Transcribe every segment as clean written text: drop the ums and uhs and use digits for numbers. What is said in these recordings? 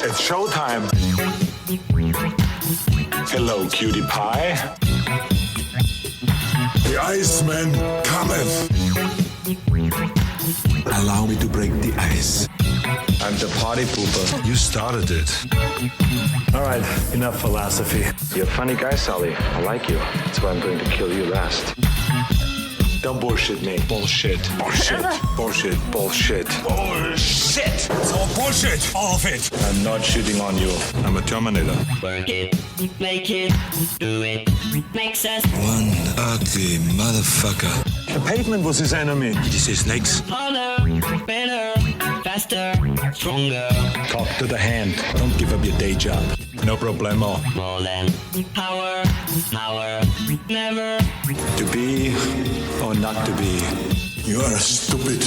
It's showtime. Hello, cutie pie. The Iceman cometh. Allow me to break the ice. I'm the party pooper. You started it. All right, enough philosophy. You're a funny guy, Sully. I like you. That's why I'm going to kill you last. Don't bullshit me. Bullshit. Bullshit. Bullshit. Bullshit. Bullshit. It's all bullshit. All of it. I'm not shitting on you. I'm a Terminator. Work it, make it, do it, makes us One ugly motherfucker. The pavement was his enemy. Did you say snakes? harder, better, faster, stronger, Talk to the hand. Don't give up your day job. No problemo. more than power, never, To be or not to be. You are stupid.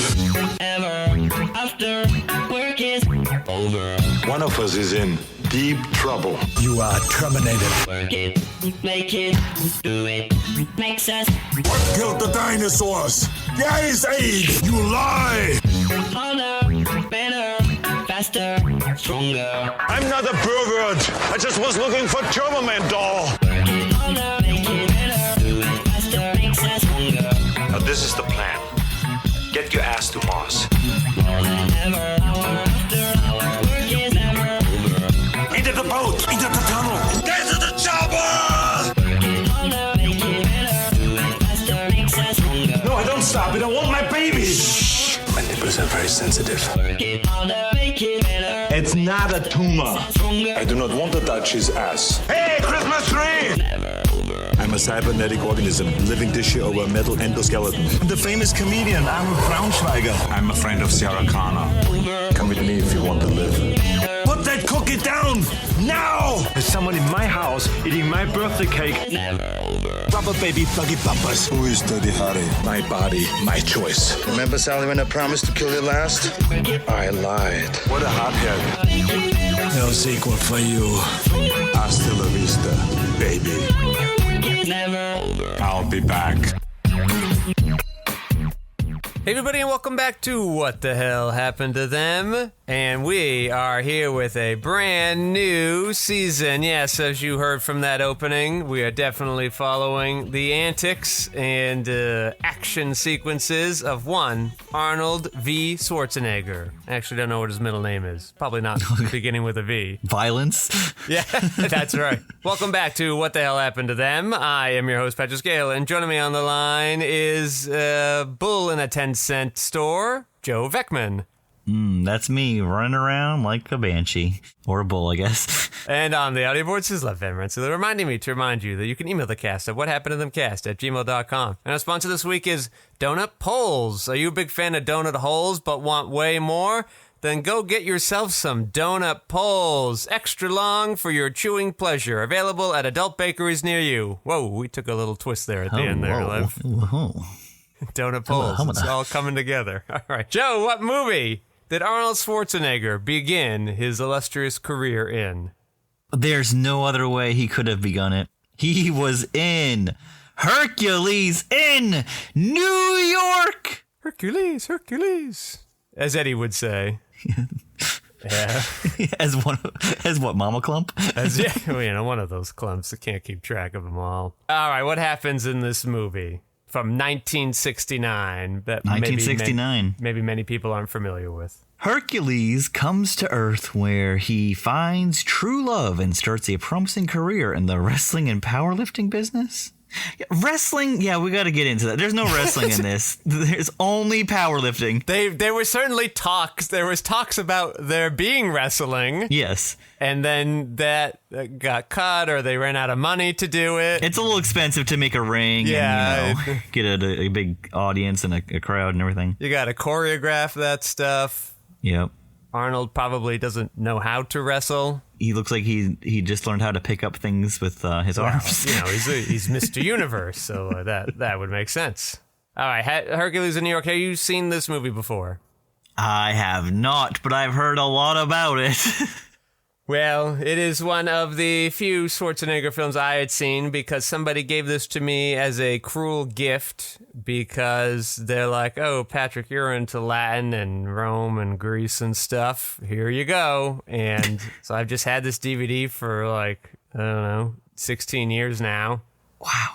ever, after work is over. One of us is in deep trouble. You are terminated. Work it, make it, do it, makes us What killed the dinosaurs? The Ice Age. You lie. harder, better, faster, stronger. I'm not a pervert. I just was looking for Turbo Man doll. Work it harder, make it better, do it faster, makes us stronger. Now this is the plan. Get your ass to Mars. More than ever, hour after hour, work is never over. Into the boat. Into the tunnel. Get to the chopper. Work it harder, make it better, do it faster, makes us stronger. No, I don't stop it. I want my baby. My nipples are very sensitive. Work it harder, make it better, It's not a tumor. stronger, I do not want to touch his ass. Hey, Christmas tree. never over. I'm a cybernetic organism, living tissue over a metal endoskeleton. The famous comedian Arnold Schwarzenegger. I'm a friend of Sarah Connor. Come with me if you want to live. Put that cookie down now. There's someone in my house eating my birthday cake. Never over. Rubber baby buggy bumpers. Who is Dirty Harry? My body, my choice. Remember, Sally, when I promised to kill you last? I lied. What a hothead. No sequel for you. Hasta la vista, baby. Never over. I'll be back. Hey everybody and welcome back to What the Hell Happened to Them? And we are here with a brand new season. Yes, as you heard from that opening, we are definitely following the antics and action sequences of one Arnold V. Schwarzenegger. I actually don't know what his middle name is. Probably not beginning with a V. Violence. Yeah, that's right. Welcome back to What the Hell Happened to Them? I am your host, Patrick Skeyhill, and joining me on the line is bull in a 10-cent store, Joe Vekeman. That's me running around like a banshee. Or a bull, I guess. And on the audio board says Left Van Rensselaer, reminding me to remind you that you can email the cast at whathappenedtothemcast@gmail.com. And our sponsor this week is Donut Poles. Are you a big fan of donut holes but want way more? Then go get yourself some Donut Poles. Extra long for your chewing pleasure. Available at adult bakeries near you. Whoa, we took a little twist there at the end there, Lev. Whoa. Donut Poles. It's all coming together. All right. Joe, what movie did Arnold Schwarzenegger begin his illustrious career in? There's no other way he could have begun it. He was in Hercules in New York. Hercules. As Eddie would say. Yeah. as what, Mama Clump? One of those clumps that can't keep track of them all. All right, what happens in this movie from 1969 that 1969. maybe many people aren't familiar with? Hercules comes to Earth where he finds true love and starts a promising career in the wrestling and powerlifting business. Wrestling? Yeah, we got to get into that. There's no wrestling in this. There's only powerlifting. There were certainly talks. There was talks about there being wrestling. Yes. And then that got cut or they ran out of money to do it. It's a little expensive to make a ring and, get a big audience and a crowd and everything. You got to choreograph that stuff. Yep. Arnold probably doesn't know how to wrestle. He looks like he just learned how to pick up things with his arms. He's Mr. Universe, so that would make sense. All right, Hercules in New York. Have you seen this movie before? I have not, but I've heard a lot about it. Well, it is one of the few Schwarzenegger films I had seen because somebody gave this to me as a cruel gift because they're like, oh, Patrick, you're into Latin and Rome and Greece and stuff. Here you go. And so I've just had this DVD for like, I don't know, 16 years now. Wow.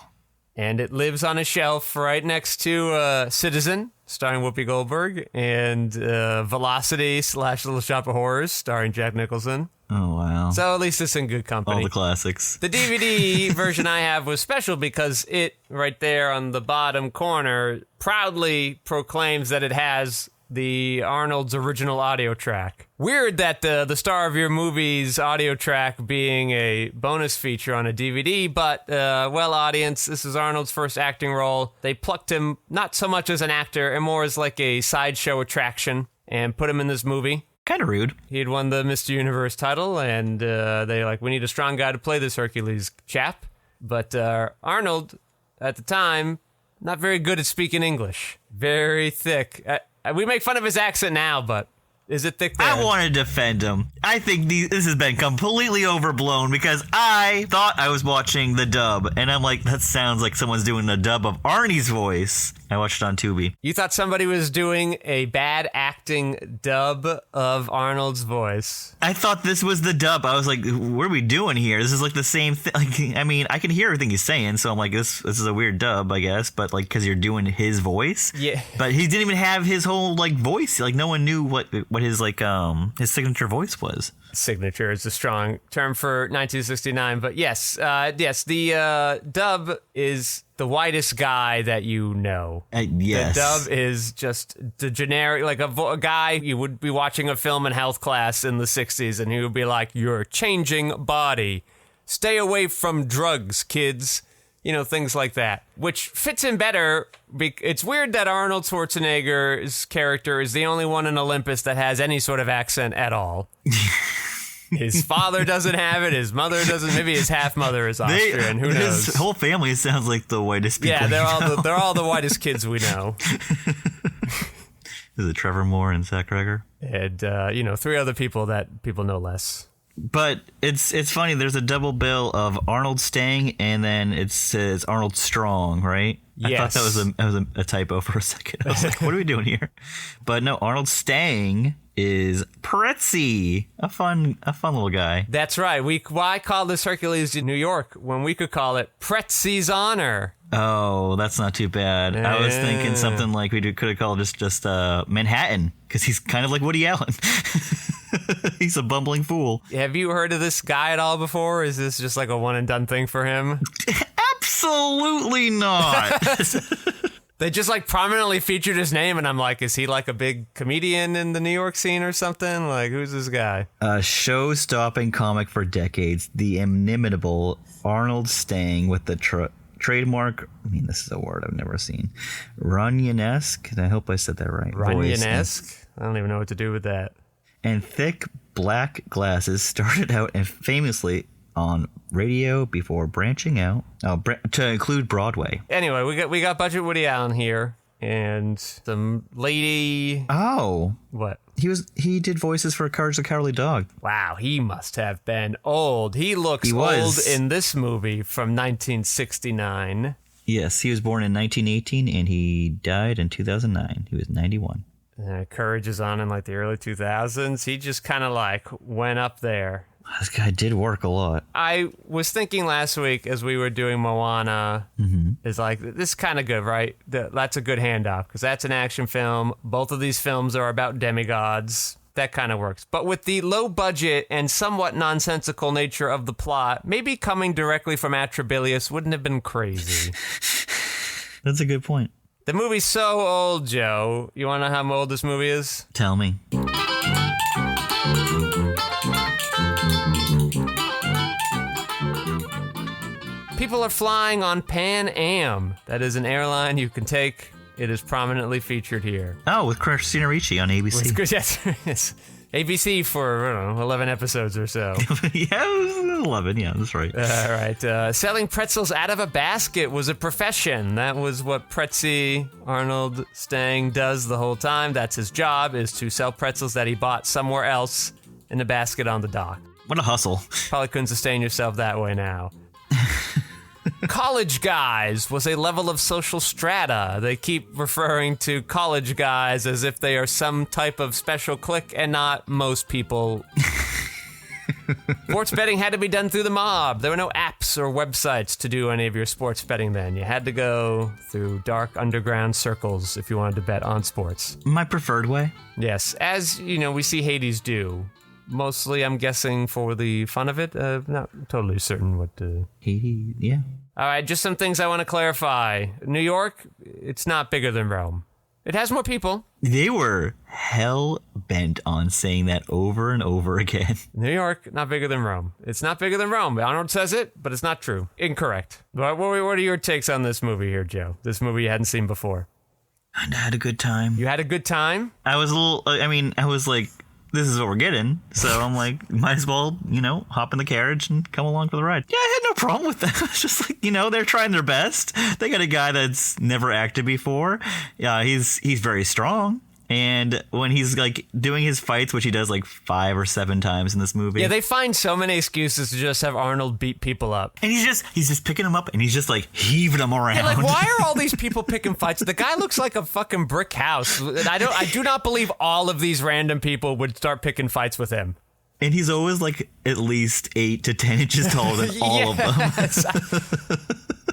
And it lives on a shelf right next to Citizen, starring Whoopi Goldberg, and Velocity / Little Shop of Horrors, starring Jack Nicholson. Oh, wow. So at least it's in good company. All the classics. The DVD version I have was special because it, right there on the bottom corner, proudly proclaims that it has the Arnold's original audio track. Weird that the Star of Your Movie's audio track being a bonus feature on a DVD, but, well, audience, this is Arnold's first acting role. They plucked him not so much as an actor and more as like a sideshow attraction and put him in this movie. Kind of rude. He had won the Mr. Universe title, and they're like, we need a strong guy to play this Hercules chap. But Arnold, at the time, not very good at speaking English. Very thick. We make fun of his accent now, but is it thick there? I want to defend him. I think this has been completely overblown because I thought I was watching the dub, and I'm like, that sounds like someone's doing the dub of Arnie's voice. I watched it on Tubi. You thought somebody was doing a bad acting dub of Arnold's voice. I thought this was the dub. I was like, what are we doing here? This is like the same thing. Like, I mean, I can hear everything he's saying, so I'm like, this is a weird dub, I guess, but like, because you're doing his voice. Yeah. But he didn't even have his whole like voice. Like, no one knew what his like his signature voice was. Signature is a strong term for 1969, but yes, the dub is the whitest guy that you know. Yes. The dub is just the generic, like a guy you would be watching a film in health class in the 60s, and he would be like, you're changing body. Stay away from drugs, kids. You know, things like that, which fits in better. It's weird that Arnold Schwarzenegger's character is the only one in Olympus that has any sort of accent at all. His father doesn't have it. His mother doesn't. Maybe his half mother is Austrian. Who knows? His whole family sounds like the whitest people. Yeah, they're all the whitest kids we know. Is it Trevor Moore and Zach Greger? And 3 other people that people know less. But it's funny. There's a double bill of Arnold Stang, and then it says Arnold Strong, right? Yes. I thought that was a typo for a second. I was like, what are we doing here? But no, Arnold Stang is Pretzi, a fun little guy. That's right. Why call this Hercules in New York when we could call it Pretzi's Honor? Oh, that's not too bad. I was thinking something like we could have called just Manhattan, because he's kind of like Woody Allen. He's a bumbling fool. Have you heard of this guy at all before? Is this just like a one and done thing for him? Absolutely not. They just like prominently featured his name, and I'm like, is he like a big comedian in the New York scene or something? Like, who's this guy? A show-stopping comic for decades, the inimitable Arnold Stang with the trademark, I mean, this is a word I've never seen, Runyon-esque, I hope I said that right. Runyon-esque? I don't even know what to do with that. And thick black glasses, started out and famously on radio before branching out to include Broadway. Anyway, we got budget Woody Allen here, and some lady. Oh, what? He did voices for Courage the Cowardly Dog. Wow, he must have been old. He looks old in this movie from 1969. Yes, he was born in 1918 and he died in 2009. He was 91. Courage is on in like the early 2000s. He just kind of like went up there. This guy did work a lot. I was thinking last week as we were doing Moana, is like, this is kind of good, right? That's a good handoff because that's an action film. Both of these films are about demigods. That kind of works. But with the low budget and somewhat nonsensical nature of the plot, maybe coming directly from Atrabilius wouldn't have been crazy. That's a good point. The movie's so old, Joe. You want to know how old this movie is? Tell me. People are flying on Pan Am. That is an airline you can take. It is prominently featured here. Oh, with Christina Ricci on ABC. Yes. ABC for, I don't know, 11 episodes or so. Yeah, it was 11. Yeah, that's right. All right. Selling pretzels out of a basket was a profession. That was what Pretzi Arnold Stang does the whole time. That's his job, is to sell pretzels that he bought somewhere else in a basket on the dock. What a hustle. Probably couldn't sustain yourself that way now. College guys was a level of social strata. They keep referring to college guys as if they are some type of special clique and not most people. Sports betting had to be done through the mob. There were no apps or websites to do any of your sports betting then. You had to go through dark underground circles if you wanted to bet on sports. My preferred way. Yes, as, we see Hades do. Mostly, I'm guessing, for the fun of it. Not totally certain what... Hades, yeah. All right, just some things I want to clarify. New York, it's not bigger than Rome. It has more people. They were hell-bent on saying that over and over again. New York, not bigger than Rome. It's not bigger than Rome. Arnold says it, but it's not true. Incorrect. What are your takes on this movie here, Joe? This movie you hadn't seen before. I had a good time. You had a good time? I was like, this is what we're getting. So I'm like, might as well, hop in the carriage and come along for the ride. Yeah, I had no problem with that. It's just like, they're trying their best. They got a guy that's never acted before. Yeah, he's very strong. And when he's like doing his fights, which he does like 5 or 7 times in this movie. Yeah, they find so many excuses to just have Arnold beat people up. And he's just picking them up and he's just like heaving them around. Yeah, like, why are all these people picking fights? The guy looks like a fucking brick house. And I do not believe all of these random people would start picking fights with him. And he's always like at least 8 to 10 inches taller than all of them.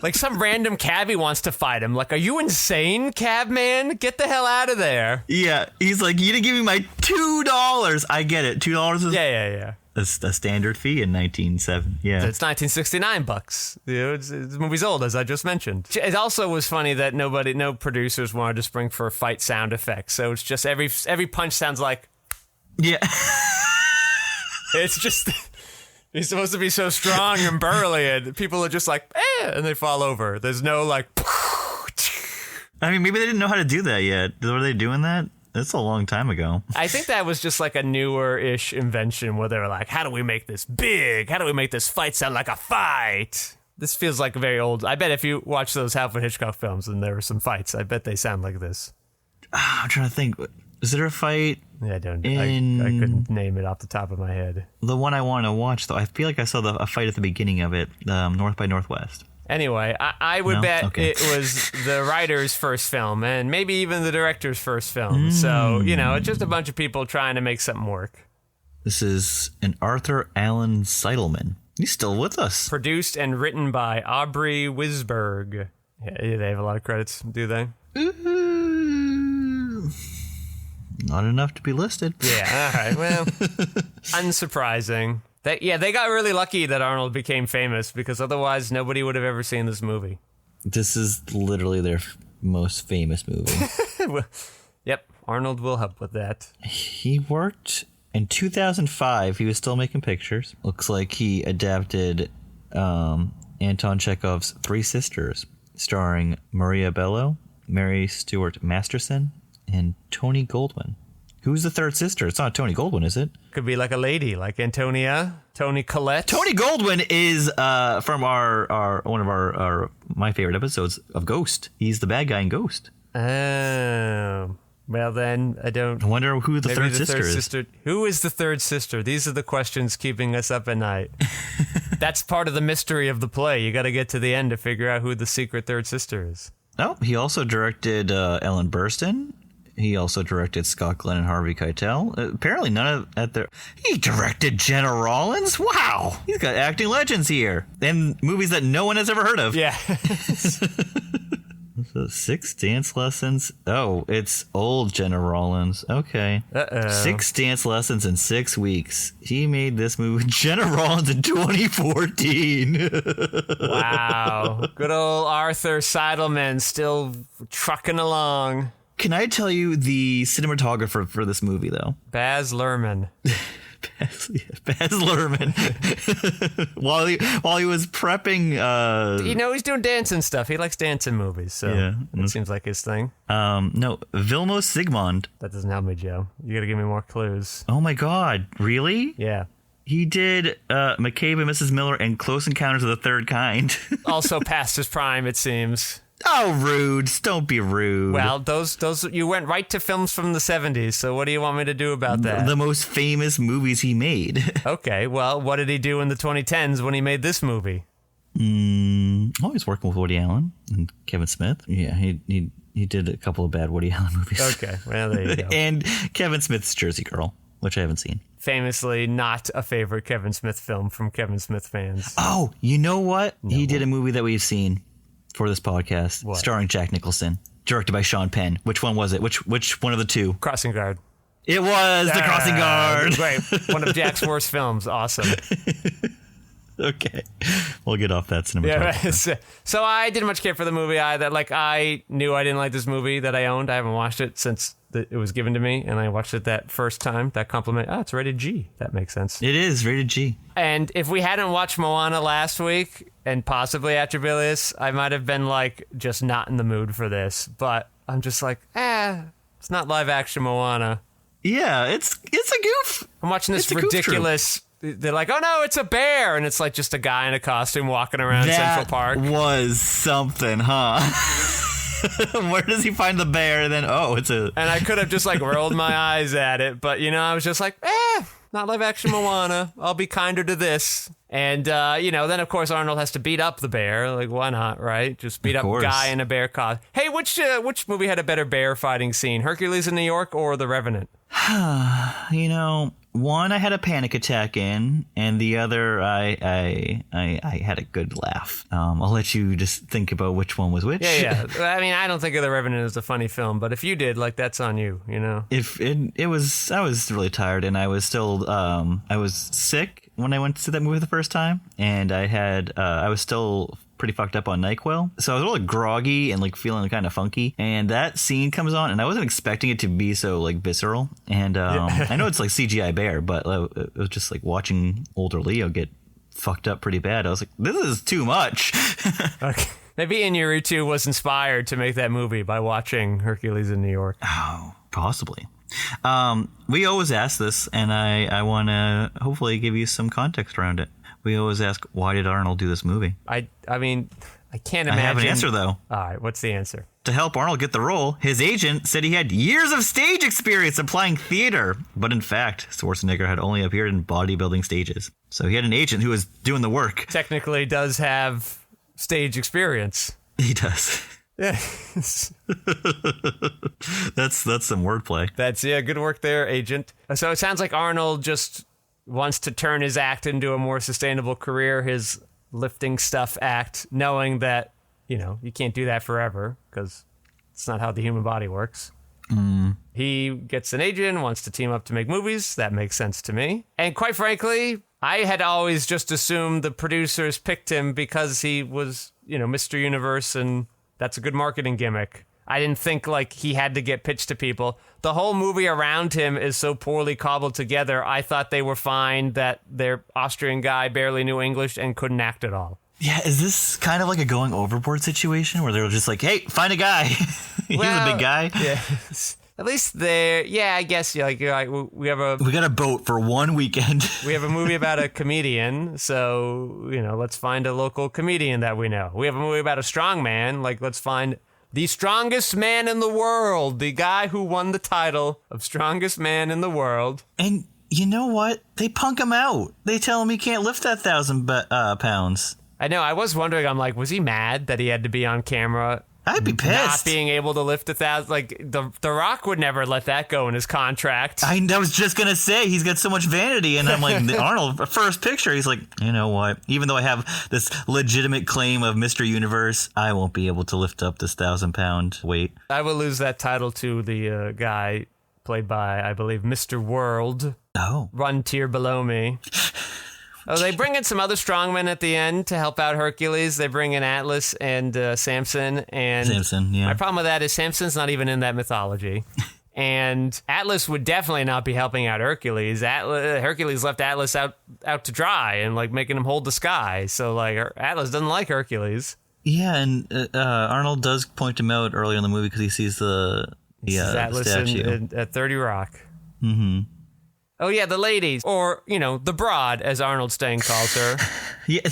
Like some random cabbie wants to fight him. Like, are you insane, cab man? Get the hell out of there. Yeah, he's like, you didn't give me my $2. I get it. $2 is a standard fee in 1970. Yeah, it's 1969 bucks. The movie's old, as I just mentioned. It also was funny that no producers wanted to spring for fight sound effects. So it's just every punch sounds like. Yeah. It's just. He's supposed to be so strong and burly, and people are just like, and they fall over. There's no, like... I mean, maybe they didn't know how to do that yet. Were they doing that? That's a long time ago. I think that was just like a newer-ish invention where they were like, how do we make this big? How do we make this fight sound like a fight? This feels like a very old... I bet if you watch those Alfred Hitchcock films and there were some fights, I bet they sound like this. I'm trying to think. Is there a fight... Yeah, I couldn't name it off the top of my head. The one I want to watch, though, I feel like I saw a fight at the beginning of it, North by Northwest. Anyway, I would bet it was the writer's first film, and maybe even the director's first film. So, it's just a bunch of people trying to make something work. This is an Arthur Allen Seidelman. He's still with us. Produced and written by Aubrey Wisberg. Yeah, they have a lot of credits, do they? Not enough to be listed. Yeah, all right. Well, unsurprising. They got really lucky that Arnold became famous because otherwise nobody would have ever seen this movie. This is literally their most famous movie. Well, yep, Arnold will help with that. He worked in 2005. He was still making pictures. Looks like he adapted Anton Chekhov's Three Sisters, starring Maria Bello, Mary Stuart Masterson, and Tony Goldwyn. Who's the third sister? It's not Tony Goldwyn, is it? Could be like a lady, like Antonia, Tony Collette. Tony Goldwyn is from our one of our my favorite episodes of Ghost. He's the bad guy in Ghost. Oh, well then I don't. I wonder who the third sister is. Who is the third sister? These are the questions keeping us up at night. That's part of the mystery of the play. You got to get to the end to figure out who the secret third sister is. Oh, he also directed Ellen Burstyn. He also directed Scott Glenn and Harvey Keitel. Apparently none of he directed Jenna Rollins? Wow! He's got acting legends here. And movies that no one has ever heard of. Yeah. So 6 dance lessons. Oh, it's old Jenna Rollins. Okay. 6 dance lessons in 6 weeks. He made this movie Jenna Rollins in 2014. Wow. Good old Arthur Seidelman still trucking along. Can I tell you the cinematographer for this movie, though? Baz Luhrmann. Baz Luhrmann. while he was prepping... he's doing dancing stuff. He likes dancing movies, so yeah. It seems like his thing. No, Vilmos Zsigmond. That doesn't help me, Joe. You gotta give me more clues. Oh my god, really? Yeah. He did McCabe and Mrs. Miller and Close Encounters of the Third Kind. Also past his prime, it seems. Oh, rude. Don't be rude. Well, those you went right to films from the 70s, so what do you want me to do about that? The most famous movies he made. Okay, well, what did he do in the 2010s when he made this movie? He's working with Woody Allen and Kevin Smith. Yeah, he did a couple of bad Woody Allen movies. Okay, well, there you go. And Kevin Smith's Jersey Girl, which I haven't seen. Famously not a favorite Kevin Smith film from Kevin Smith fans. Oh, you know what? No. He did a movie that we've seen for this podcast, starring Jack Nicholson, directed by Sean Penn. Which one was it? Which one of the two? Crossing Guard. It was The Crossing Guard. Great. One of Jack's worst films. Awesome. Okay. We'll get off that cinematography. Yeah, so I didn't much care for the movie. I knew I didn't like this movie that I owned. I haven't watched it since it was given to me, and I watched it that first time. That compliment. Oh, it's rated G. That makes sense. It is rated G. And if we hadn't watched Moana last week, and possibly Atrabilius, I might have been like just not in the mood for this. But I'm just like, it's not live action Moana. Yeah, it's a goof. I'm watching this ridiculous. They're like, oh no, it's a bear, and it's like just a guy in a costume walking around Central Park. Was something, huh? Where does he find the bear? And then, it's a. And I could have just like rolled my eyes at it, but I was just like, not live action Moana. I'll be kinder to this. And then of course Arnold has to beat up the bear. Like, why not, right? Just beat up a guy in a bear costume. Hey, which movie had a better bear fighting scene? Hercules in New York or The Revenant? One I had a panic attack in, and the other I had a good laugh. I'll let you just think about which one was which. Yeah. I mean, I don't think of The Revenant as a funny film, but if you did, like, that's on you, If it was, I was really tired, and I was still, I was sick when I went to see that movie the first time, and I was still pretty fucked up on NyQuil. So I was really groggy and like feeling kind of funky. And that scene comes on, and I wasn't expecting it to be so like visceral. And I know it's like CGI bear, but it was just like watching older Leo get fucked up pretty bad. I was like, this is too much. Okay. Maybe Iñárritu was inspired to make that movie by watching Hercules in New York. Oh, possibly. We always ask this, and I want to hopefully give you some context around it. We always ask, why did Arnold do this movie? I mean, I can't imagine. I have an answer, though. All right, what's the answer? To help Arnold get the role, his agent said he had years of stage experience applying theater. But in fact, Schwarzenegger had only appeared in bodybuilding stages. So he had an agent who was doing the work. Technically does have stage experience. He does. Yeah. That's some wordplay. That's, good work there, agent. So it sounds like Arnold just wants to turn his act into a more sustainable career, his lifting stuff act, knowing that, you can't do that forever because it's not how the human body works. He gets an agent, wants to team up to make movies. That makes sense to me. And quite frankly, I had always just assumed the producers picked him because he was, Mr. Universe, and that's a good marketing gimmick. I didn't think like he had to get pitched to people. The whole movie around him is so poorly cobbled together. I thought they were fine that their Austrian guy barely knew English and couldn't act at all. Yeah, is this kind of like a going overboard situation where they're just like, hey, find a guy. He's a big guy. Yeah. At least there, I guess we got a boat for one weekend. We have a movie about a comedian, so let's find a local comedian that we know. We have a movie about a strong man, like let's find the strongest man in the world, the guy who won the title of strongest man in the world. And you know what? They punk him out. They tell him he can't lift that 1,000 pounds. I know. I was wondering. I'm like, was he mad that he had to be on camera? I'd be pissed. Not being able to lift 1,000. Like, the Rock would never let that go in his contract. I was just going to say, he's got so much vanity. And I'm like, Arnold, first picture, he's like, you know what? Even though I have this legitimate claim of Mr. Universe, I won't be able to lift up this 1,000-pound weight. I will lose that title to the guy played by, I believe, Mr. World. Oh. One tier below me. Oh, they bring in some other strongmen at the end to help out Hercules. They bring in Atlas and Samson. And Samson, yeah. My problem with that is Samson's not even in that mythology. And Atlas would definitely not be helping out Hercules. Hercules left Atlas out to dry and like making him hold the sky. So like Atlas doesn't like Hercules. Yeah, and Arnold does point him out earlier in the movie because he sees the Atlas statue at 30 Rock. Mm-hmm. Oh, yeah, the ladies. Or, the broad, as Arnold Stang calls her. Yeah,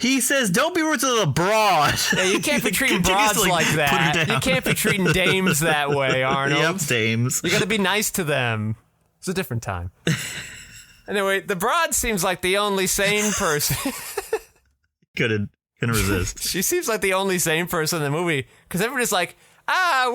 he says, don't be rude to the broad. Yeah, you can't be treating broads like that. You can't be treating dames that way, Arnold. Yep, dames. You gotta be nice to them. It's a different time. Anyway, the broad seems like the only sane person. Couldn't resist. She seems like the only sane person in the movie, because everybody's like,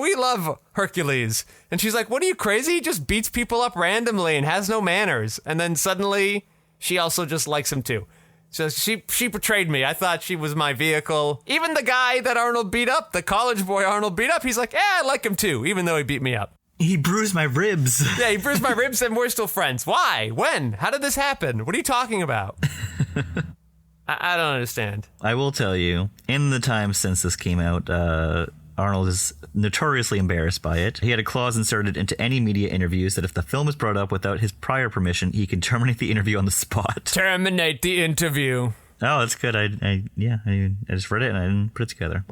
we love Hercules. And she's like, what are you, crazy? He just beats people up randomly and has no manners. And then suddenly, she also just likes him too. So she betrayed me. I thought she was my vehicle. Even the guy that Arnold beat up, the college boy Arnold beat up, he's like, I like him too, even though he beat me up. He bruised my ribs. Yeah, he bruised my ribs and we're still friends. Why? When? How did this happen? What are you talking about? I don't understand. I will tell you, in the time since this came out, Arnold is notoriously embarrassed by it. He had a clause inserted into any media interviews that if the film is brought up without his prior permission, he can terminate the interview on the spot. Terminate the interview. Oh, that's good. I just read it and I didn't put it together.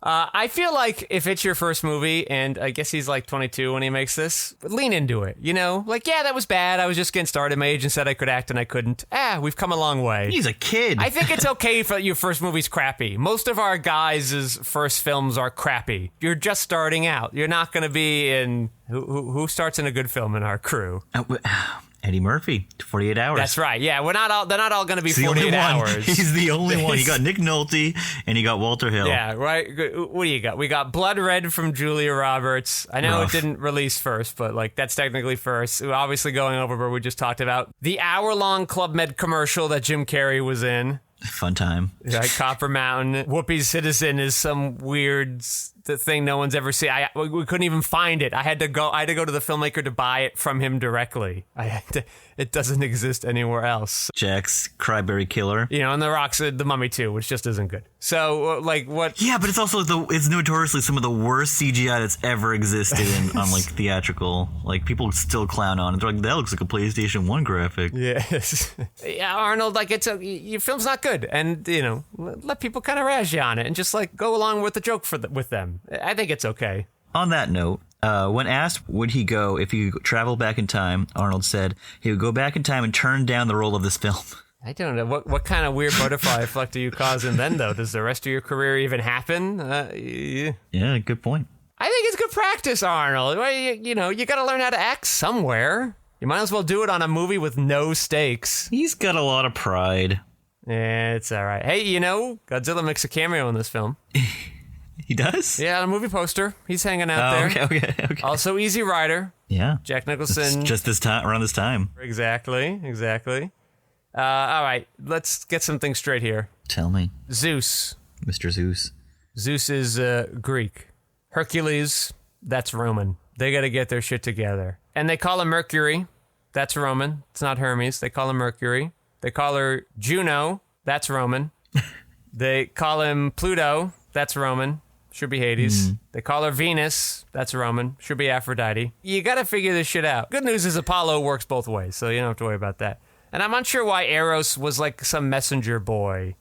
I feel like if it's your first movie, and I guess he's like 22 when he makes this, lean into it, Like, yeah, that was bad. I was just getting started. My agent said I could act and I couldn't. We've come a long way. He's a kid. I think it's okay if your first movie's crappy. Most of our guys' first films are crappy. You're just starting out. You're not going to be in... Who starts in a good film in our crew? Eddie Murphy, 48 Hours. That's right. Yeah, they're not all going to be 48 hours. He's the only one. You got Nick Nolte and you got Walter Hill. Yeah, right. What do you got? We got Blood Red from Julia Roberts. I know It didn't release first, but that's technically first. Obviously going over where we just talked about. The hour-long Club Med commercial that Jim Carrey was in. Fun time. Yeah, Copper Mountain. Whoopi Citizen is some weird thing no one's ever seen. We couldn't even find it. I had to go to the filmmaker to buy it from him directly. It doesn't exist anywhere else. Jack's Cryberry Killer. And The Rock's The Mummy 2, which just isn't good. So, what? Yeah, but it's also it's notoriously some of the worst CGI that's ever existed on theatrical. People still clown on it. They're like, that looks like a PlayStation 1 graphic. Yes. Yeah, Arnold, your film's not good. And, let people kind of razz you on it and just go along with the joke with them. I think it's okay. On that note, when asked would he go if he could travel back in time, Arnold said he would go back in time and turn down the role of this film. I don't know. What kind of weird butterfly effect are you causing then, though? Does the rest of your career even happen? Yeah, good point. I think it's good practice, Arnold. You got to learn how to act somewhere. You might as well do it on a movie with no stakes. He's got a lot of pride. Yeah, it's all right. Hey, Godzilla makes a cameo in this film. He does? Yeah, on a movie poster. He's hanging out there. Okay. Also, Easy Rider. Yeah. Jack Nicholson. It's just around this time. Exactly. All right, let's get something straight here. Tell me. Zeus. Mr. Zeus. Zeus is Greek. Hercules, that's Roman. They got to get their shit together. And they call him Mercury. That's Roman. It's not Hermes. They call him Mercury. They call her Juno. That's Roman. They call him Pluto. That's Roman. Should be Hades. They call her Venus. That's Roman. Should be Aphrodite. You got to figure this shit out. Good news is Apollo works both ways, so you don't have to worry about that. And I'm unsure why Eros was some messenger boy.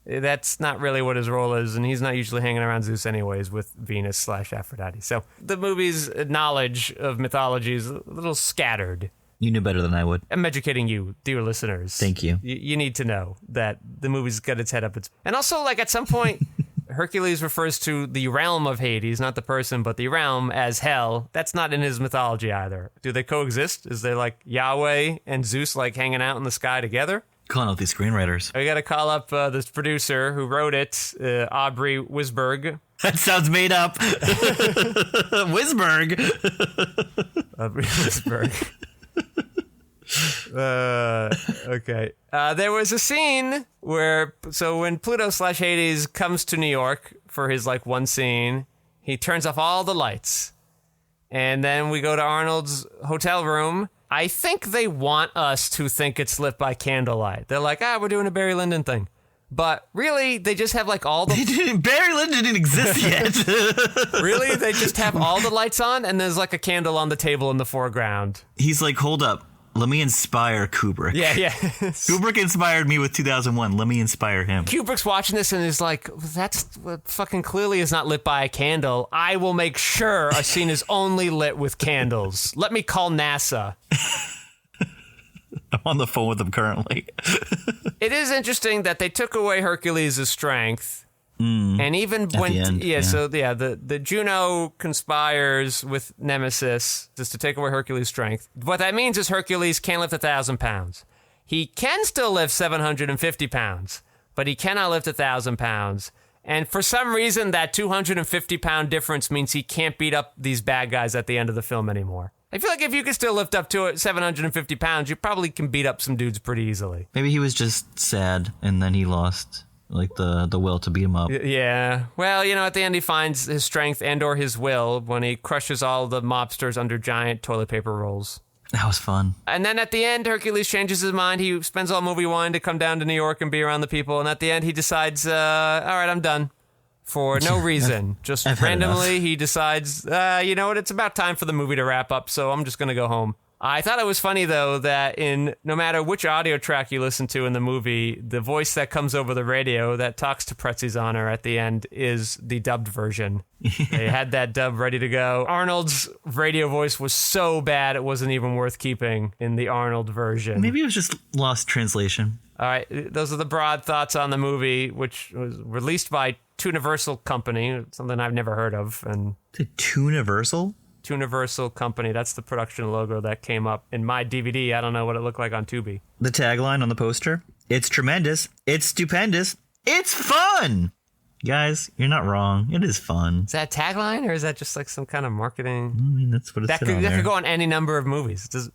That's not really what his role is, and he's not usually hanging around Zeus anyways with Venus/Aphrodite. So the movie's knowledge of mythology is a little scattered. You knew better than I would. I'm educating you, dear listeners. Thank you. You need to know that the movie's got its head up its... And also, at some point, Hercules refers to the realm of Hades, not the person, but the realm as hell. That's not in his mythology either. Do they coexist? Is there, Yahweh and Zeus, hanging out in the sky together? Calling out these screenwriters. We got to call up this producer who wrote it, Aubrey Wisberg. That sounds made up. Wisberg. Aubrey Wisberg. Okay. There was a scene where, when Pluto/Hades comes to New York for his one scene, he turns off all the lights. And then we go to Arnold's hotel room. I think they want us to think it's lit by candlelight. They're like, we're doing a Barry Lyndon thing. But really, they just have all the... Barry Lyndon didn't exist yet. Really? They just have all the lights on and there's a candle on the table in the foreground. He's like, hold up. Let me inspire Kubrick. Yeah. Kubrick inspired me with 2001. Let me inspire him. Kubrick's watching this and is like, that's what fucking clearly is not lit by a candle. I will make sure a scene is only lit with candles. Let me call NASA. I'm on the phone with them currently. It is interesting that they took away Hercules' strength. And even when, the Juno conspires with Nemesis just to take away Hercules' strength. What that means is Hercules can't lift 1,000 pounds. He can still lift 750 pounds, but he cannot lift 1,000 pounds. And for some reason, that 250-pound difference means he can't beat up these bad guys at the end of the film anymore. I feel like if you could still lift up to 750 pounds, you probably can beat up some dudes pretty easily. Maybe he was just sad, and then he lost the will to beat him up. Yeah. Well, at the end he finds his strength and or his will when he crushes all the mobsters under giant toilet paper rolls. That was fun. And then at the end, Hercules changes his mind. He spends all movie wanting to come down to New York and be around the people. And at the end, he decides, all right, I'm done. For no reason. Just randomly, he decides, you know what, it's about time for the movie to wrap up, so I'm just going to go home. I thought it was funny, though, that no matter which audio track you listen to in the movie, the voice that comes over the radio that talks to Pretzi's honor at the end is the dubbed version. They had that dub ready to go. Arnold's radio voice was so bad it wasn't even worth keeping in the Arnold version. Maybe it was just lost translation. All right, those are the broad thoughts on the movie, which was released by Tuniversal Company, something I've never heard of. And The Tuniversal? Tuniversal Company, that's the production logo that came up in my DVD. I don't know what it looked like on Tubi. The tagline on the poster? It's tremendous. It's stupendous. It's fun! Guys, you're not wrong. It is fun. Is that a tagline, or is that just like some kind of marketing? I mean, that's what it said on there. That could go on any number of movies.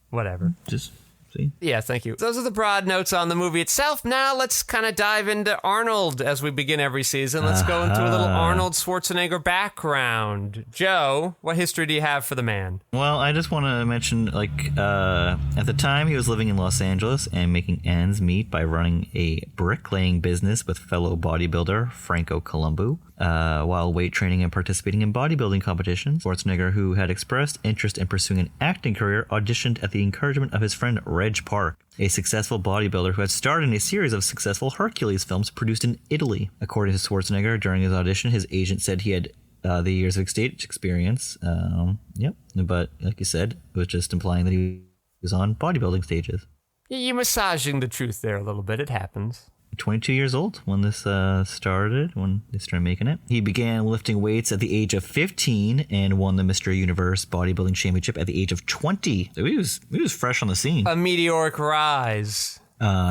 Whatever. Just see. Yeah, thank you. Those are the broad notes on the movie itself. Now let's kind of dive into Arnold as we begin every season. Let's go into a little Arnold Schwarzenegger background. Joe, what history do you have for the man? Well, I just want to mention, at the time he was living in Los Angeles and making ends meet by running a bricklaying business with fellow bodybuilder Franco Columbu. While weight training and participating in bodybuilding competitions, Schwarzenegger, who had expressed interest in pursuing an acting career, auditioned at the encouragement of his friend Reg Park, a successful bodybuilder who had starred in a series of successful Hercules films produced in Italy. According to Schwarzenegger, during his audition, his agent said he had the years of stage experience. But like you said, it was just implying that he was on bodybuilding stages. You're massaging the truth there a little bit. It happens. 22 years old when this started, when they started making it. He began lifting weights at the age of 15 and won the Mr. Universe Bodybuilding Championship at the age of 20. So he was fresh on the scene. A meteoric rise.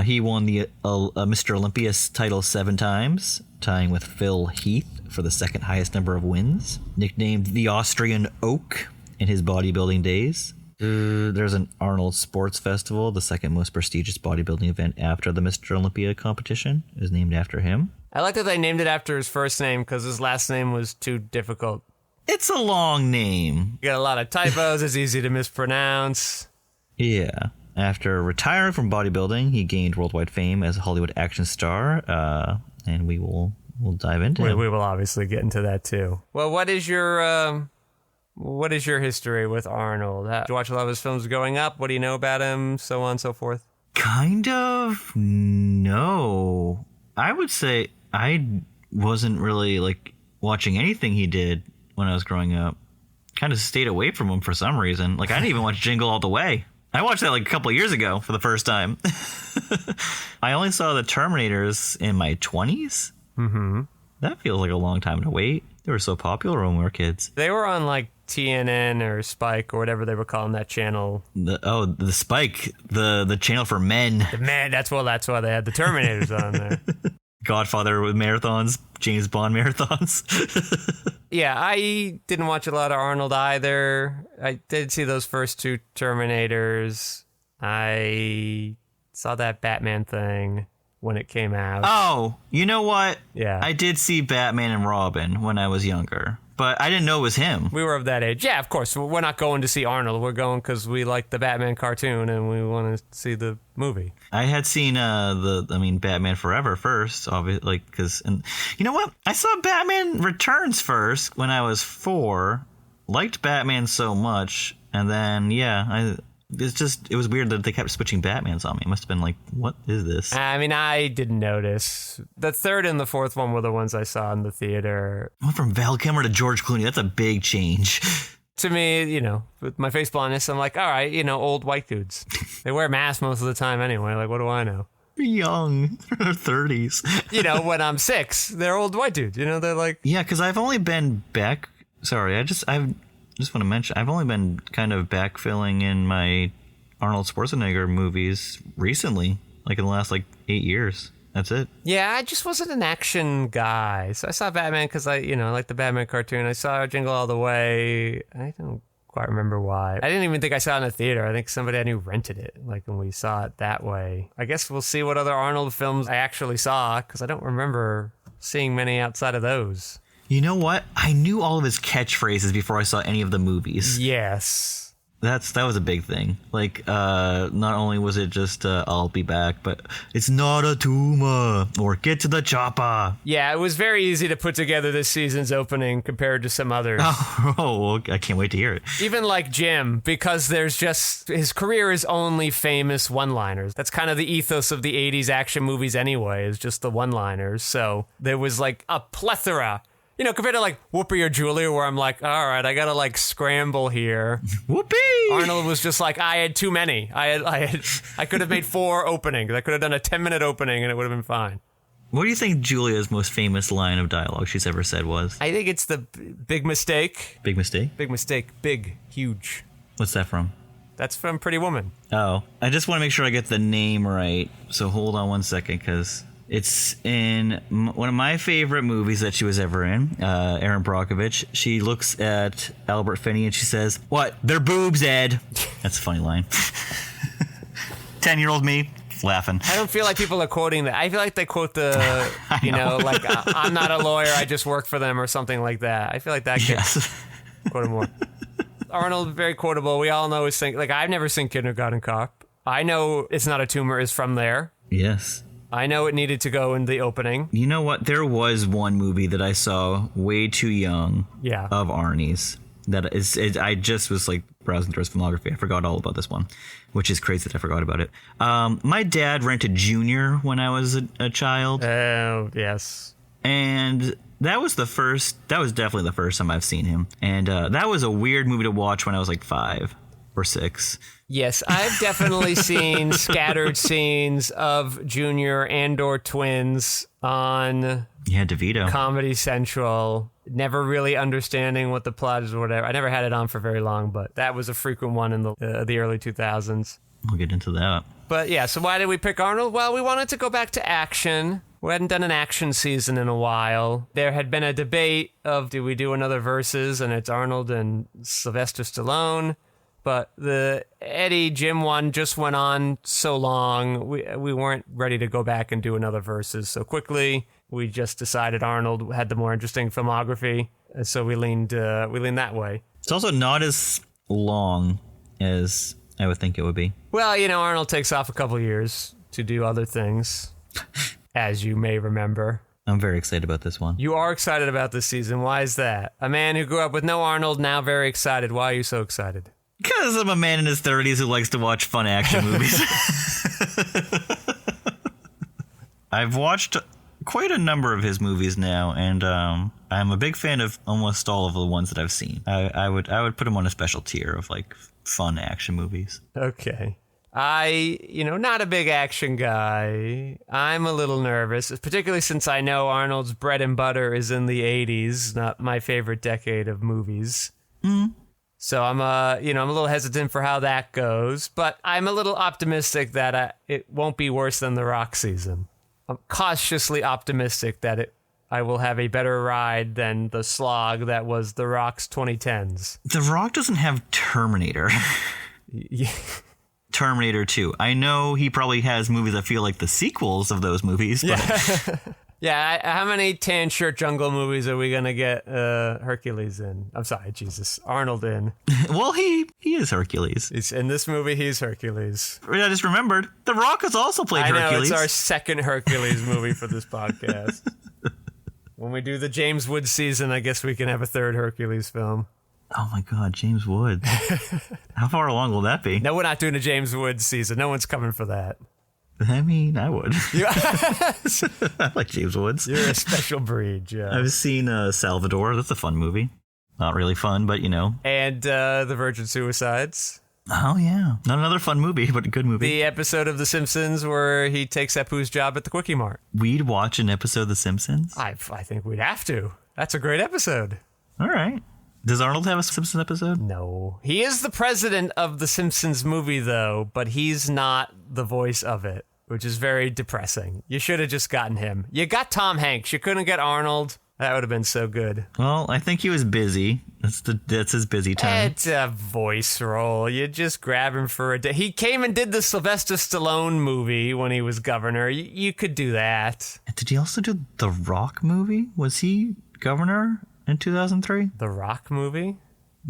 He won the Mr. Olympia title 7 times, tying with Phil Heath for the second highest number of wins. Nicknamed the Austrian Oak in his bodybuilding days. There's an Arnold Sports Festival, the second most prestigious bodybuilding event after the Mr. Olympia competition. It was named after him. I like that they named it after his first name because his last name was too difficult. It's a long name. You got a lot of typos. It's easy to mispronounce. Yeah. After retiring from bodybuilding, he gained worldwide fame as a Hollywood action star, and we'll dive into it. We will obviously get into that too. Well, what is your history with Arnold? Did you watch a lot of his films growing up? What do you know about him? So on and so forth. Kind of. No. I would say I wasn't really watching anything he did when I was growing up. Kind of stayed away from him for some reason. I didn't even watch Jingle All the Way. I watched that a couple of years ago for the first time. I only saw the Terminators in my 20s. Mm-hmm. That feels like a long time to wait. They were so popular when we were kids. They were on TNN or Spike or whatever they were calling that channel. The Spike, the channel for men. The men. That's why they had the Terminators on there. Godfather with marathons, James Bond marathons. Yeah, I didn't watch a lot of Arnold either. I did see those first 2 Terminators. I saw that Batman thing when it came out. Oh, you know what? Yeah. I did see Batman and Robin when I was younger, but I didn't know it was him. We were of that age. Yeah, of course. We're not going to see Arnold. We're going because we like the Batman cartoon and we want to see the movie. I had seen Batman Forever first, obviously, and you know what? I saw Batman Returns first when I was 4. Liked Batman so much, and then it was weird that they kept switching Batmans on me. It must have been like, what is this? I mean, I didn't notice. The third and the fourth one were the ones I saw in the theater. I went from Val Kilmer to George Clooney. That's a big change. To me, with my face blindness, I'm like, all right, old white dudes. They wear masks most of the time anyway. Like, what do I know? They're young. They're 30s. When I'm 6, they're old white dudes. They're like... Yeah, because I've only been back... Sorry, I just want to mention, I've only been kind of backfilling in my Arnold Schwarzenegger movies recently, like in the last 8 years. That's it. Yeah, I just wasn't an action guy. So I saw Batman because I like the Batman cartoon. I saw Jingle All the Way. I don't quite remember why. I didn't even think I saw it in the theater. I think somebody I knew rented it, when we saw it that way. I guess we'll see what other Arnold films I actually saw, because I don't remember seeing many outside of those. You know what? I knew all of his catchphrases before I saw any of the movies. Yes. That was a big thing. Not only was it just I'll be back, but it's not a tumor, or get to the chopper. Yeah, it was very easy to put together this season's opening compared to some others. Oh, I can't wait to hear it. Even like Jim, because his career is only famous one-liners. That's kind of the ethos of the 80s action movies anyway, is just the one-liners. So there was a plethora. Compared to Whoopi or Julia, where I'm like, all right, I gotta scramble here. Whoopi! Arnold was just like, I had too many. I could have made 4 openings. I could have done a 10-minute opening and it would have been fine. What do you think Julia's most famous line of dialogue she's ever said was? I think it's the big mistake. Big mistake? Big mistake. Big. Huge. What's that from? That's from Pretty Woman. Oh, I just want to make sure I get the name right. So hold on one second, because... It's in one of my favorite movies that she was ever in, Erin Brockovich. She looks at Albert Finney and she says, "What? They're boobs, Ed." That's a funny line. 10-year-old me laughing. I don't feel like people are quoting that. I feel like they quote the, I'm not a lawyer, I just work for them, or something like that. I feel like that gets quoted more. Arnold, very quotable. We all know his thing. I've never seen Kindergarten Cop. I know It's Not a Tumor is from there. Yes. I know it needed to go in the opening. You know what? There was one movie that I saw way too young of Arnie's. I just was browsing through his filmography. I forgot all about this one, which is crazy that I forgot about it. My dad rented Junior when I was a child. Oh, yes. And that was definitely the first time I've seen him. And that was a weird movie to watch when I was 5 or 6. Yes, I've definitely seen scattered scenes of Junior and/or twins on DeVito. Comedy Central, never really understanding what the plot is or whatever. I never had it on for very long, but that was a frequent one in the early 2000s. We'll get into that. But yeah, so why did we pick Arnold? Well, we wanted to go back to action. We hadn't done an action season in a while. There had been a debate of, do we do another Versus, and it's Arnold and Sylvester Stallone. But the Eddie Jim one just went on so long, we weren't ready to go back and do another Versus so quickly. We just decided Arnold had the more interesting filmography, so we leaned that way. It's also not as long as I would think it would be. Well, Arnold takes off a couple years to do other things, as you may remember. I'm very excited about this one. You are excited about this season. Why is that? A man who grew up with no Arnold, now very excited. Why are you so excited? Because I'm a man in his 30s who likes to watch fun action movies. I've watched quite a number of his movies now, and I'm a big fan of almost all of the ones that I've seen. I would put him on a special tier of fun action movies. Okay. Not a big action guy. I'm a little nervous, particularly since I know Arnold's bread and butter is in the 80s, not my favorite decade of movies. So I'm a little hesitant for how that goes, but I'm a little optimistic that it won't be worse than The Rock season. I'm cautiously optimistic that I will have a better ride than the slog that was The Rock's 2010s. The Rock doesn't have Terminator. Yeah. Terminator 2. I know he probably has movies that feel like the sequels of those movies, but... Yeah. Yeah, how many tan shirt jungle movies are we going to get Hercules in? I'm sorry, Jesus. Arnold in. Well, he is Hercules. In this movie, he's Hercules. I just remembered, The Rock has also played Hercules. I know, it's our second Hercules movie for this podcast. When we do the James Woods season, I guess we can have a third Hercules film. Oh my God, James Woods. How far along will that be? No, we're not doing a James Woods season. No one's coming for that. I mean, I would. I like James Woods. You're a special breed, Joe. I've seen Salvador. That's a fun movie. Not really fun, but you know. And The Virgin Suicides. Oh, yeah. Not another fun movie, but a good movie. The episode of The Simpsons where he takes Apu's job at the Quickie Mart. We'd watch an episode of The Simpsons? I think we'd have to. That's a great episode. All right. Does Arnold have a Simpsons episode? No. He is the president of the Simpsons movie, though, but he's not the voice of it, which is very depressing. You should have just gotten him. You got Tom Hanks. You couldn't get Arnold. That would have been so good. Well, I think he was busy. That's his busy time. It's a voice role. You just grab him for a day. He came and did the Sylvester Stallone movie when he was governor. You could do that. Did he also do the Rock movie? Was he governor in 2003? The Rock movie?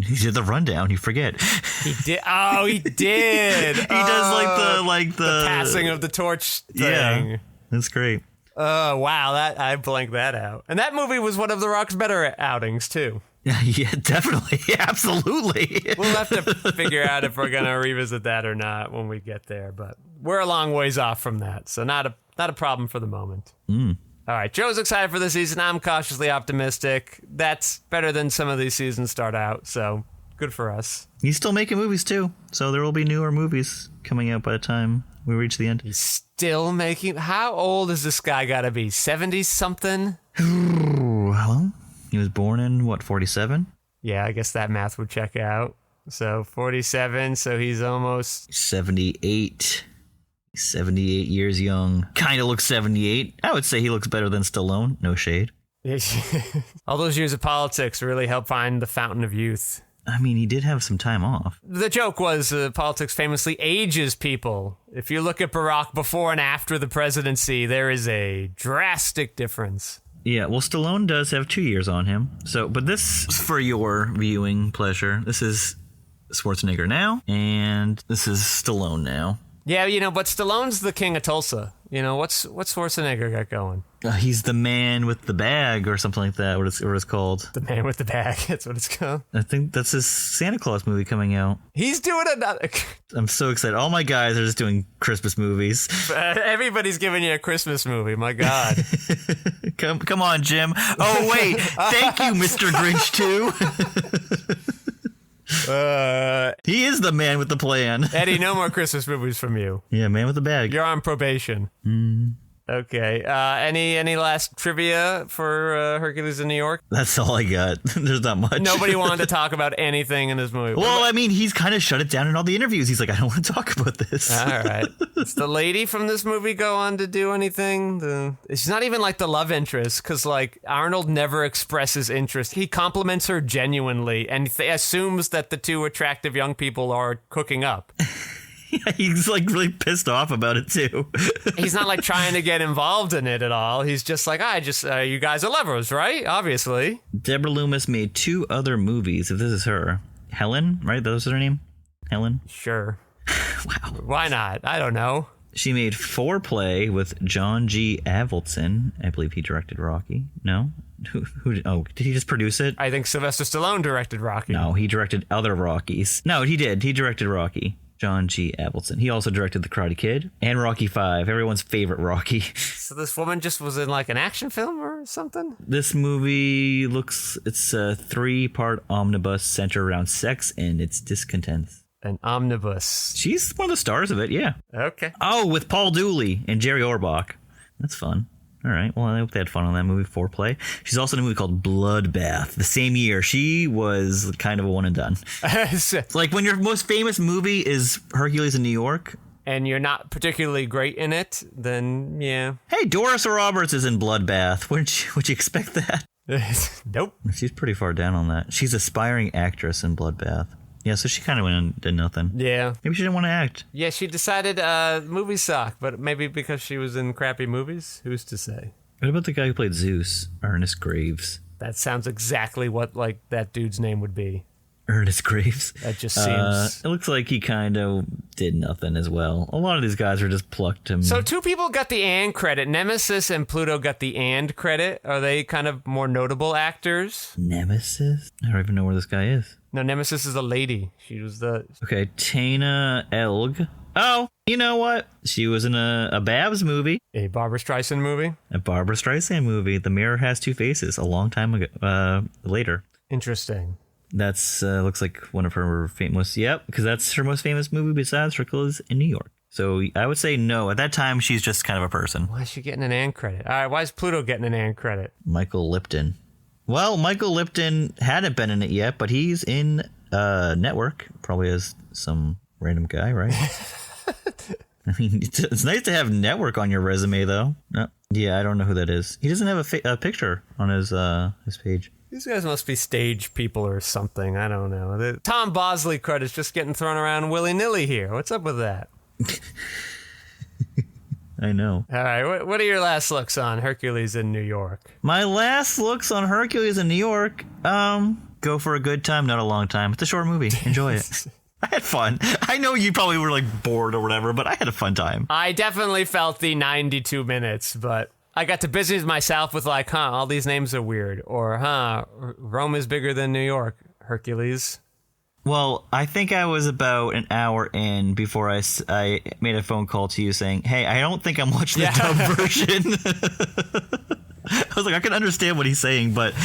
He did the Rundown. You forget. He did. Oh, he did. He does the passing of the torch thing. Yeah, that's great. Oh, wow. I blanked that out. And that movie was one of The Rock's better outings, too. Yeah, definitely. Absolutely. We'll have to figure out if we're going to revisit that or not when we get there. But we're a long ways off from that. So not a problem for the moment. All right. Joe's excited for the season. I'm cautiously optimistic. That's better than some of these seasons start out. So good for us. He's still making movies, too. So there will be newer movies coming out by the time we reach the end. He's still making... How old has this guy got to be? 70-something? Well, he was born in, 47? Yeah, I guess that math would check out. So 47, so he's almost... 78. 78 years young. Kind of looks 78. I would say he looks better than Stallone. No shade. All those years of politics really helped find the fountain of youth. I mean, he did have some time off. The joke was politics famously ages people. If you look at Barack before and after the presidency, there is a drastic difference. Yeah, well, Stallone does have 2 years on him. So, but this, for your viewing pleasure, this is Schwarzenegger now, and this is Stallone now. Yeah, but Stallone's the king of Tulsa. What's Schwarzenegger got going? He's the man with the bag or something like that, what it's called. The man with the bag, that's what it's called. I think that's his Santa Claus movie coming out. He's doing another... I'm so excited. All my guys are just doing Christmas movies. Everybody's giving you a Christmas movie, my God. Come on, Jim. Oh, wait. Thank you, Mr. Grinch, too. He is the man with the plan. Eddie, no more Christmas movies from you. Yeah, man with the bag. You're on probation. Okay. Any last trivia for Hercules in New York? That's all I got. There's not much. Nobody wanted to talk about anything in this movie. Well, I mean, he's kind of shut it down in all the interviews. He's like, I don't want to talk about this. All right. Does the lady from this movie go on to do anything? She's not even like the love interest, because Arnold never expresses interest. He compliments her genuinely and assumes that the two attractive young people are cooking up. Yeah, he's really pissed off about it too. He's not trying to get involved in it at all. He's just you guys are lovers, right? Obviously. Deborah Loomis made 2 other movies, if this is her. Helen, right? That was her name? Helen? Sure. Wow. Why not? I don't know. She made Foreplay with John G. Avildsen. I believe he directed Rocky. No? Who did he just produce it? I think Sylvester Stallone directed Rocky. No, he directed other Rockies. No, he did. He directed Rocky. John G. Avildsen. He also directed The Karate Kid and Rocky 5, everyone's favorite Rocky. So this woman just was in an action film or something? This movie it's a 3-part omnibus centered around sex and its discontents. An omnibus. She's one of the stars of it, yeah. Okay. Oh, with Paul Dooley and Jerry Orbach. That's fun. All right. Well, I hope they had fun on that movie, Foreplay. She's also in a movie called Bloodbath. The same year. She was kind of a one and done. It's when your most famous movie is Hercules in New York. And you're not particularly great in it, then yeah. Hey, Doris Roberts is in Bloodbath. Would you expect that? Nope. She's pretty far down on that. She's aspiring actress in Bloodbath. Yeah, so she kind of went and did nothing. Yeah. Maybe she didn't want to act. Yeah, she decided movies suck, but maybe because she was in crappy movies? Who's to say? What about the guy who played Zeus, Ernest Graves? That sounds exactly what, that dude's name would be. Ernest Graves. That just seems... It looks like he kind of did nothing as well. A lot of these guys are just plucked him. So two people got the and credit. Nemesis and Pluto got the and credit. Are they kind of more notable actors? Nemesis? I don't even know where this guy is. No, Nemesis is a lady. She was the... Okay, Tana Elg. Oh, you know what? She was in a Babs movie. A Barbra Streisand movie? A Barbra Streisand movie. The Mirror Has Two Faces. A long time ago. Later. Interesting. That's looks like one of her famous. Yep, because that's her most famous movie besides Hercules in New York. So I would say no. At that time, she's just kind of a person. Why is she getting an and credit? All right, why is Pluto getting an and credit? Michael Lipton. Well, Michael Lipton hadn't been in it yet, but he's in Network. Probably as some random guy, right? I mean, it's nice to have Network on your resume, though. No, yeah, I don't know who that is. He doesn't have a picture on his page. These guys must be stage people or something. I don't know. The Tom Bosley credit's just getting thrown around willy-nilly here. What's up with that? I know. All right, what are your last looks on Hercules in New York? My last looks on Hercules in New York, go for a good time, not a long time. It's a short movie. Enjoy it. I had fun. I know you probably were like bored or whatever, but I had a fun time. I definitely felt the 92 minutes, but I got to busy myself with like, all these names are weird. Or, Rome is bigger than New York. Hercules. Well, I think I was about an hour in before I made a phone call to you saying, hey, I don't think I'm watching the dub version. I was like, I can understand what he's saying, but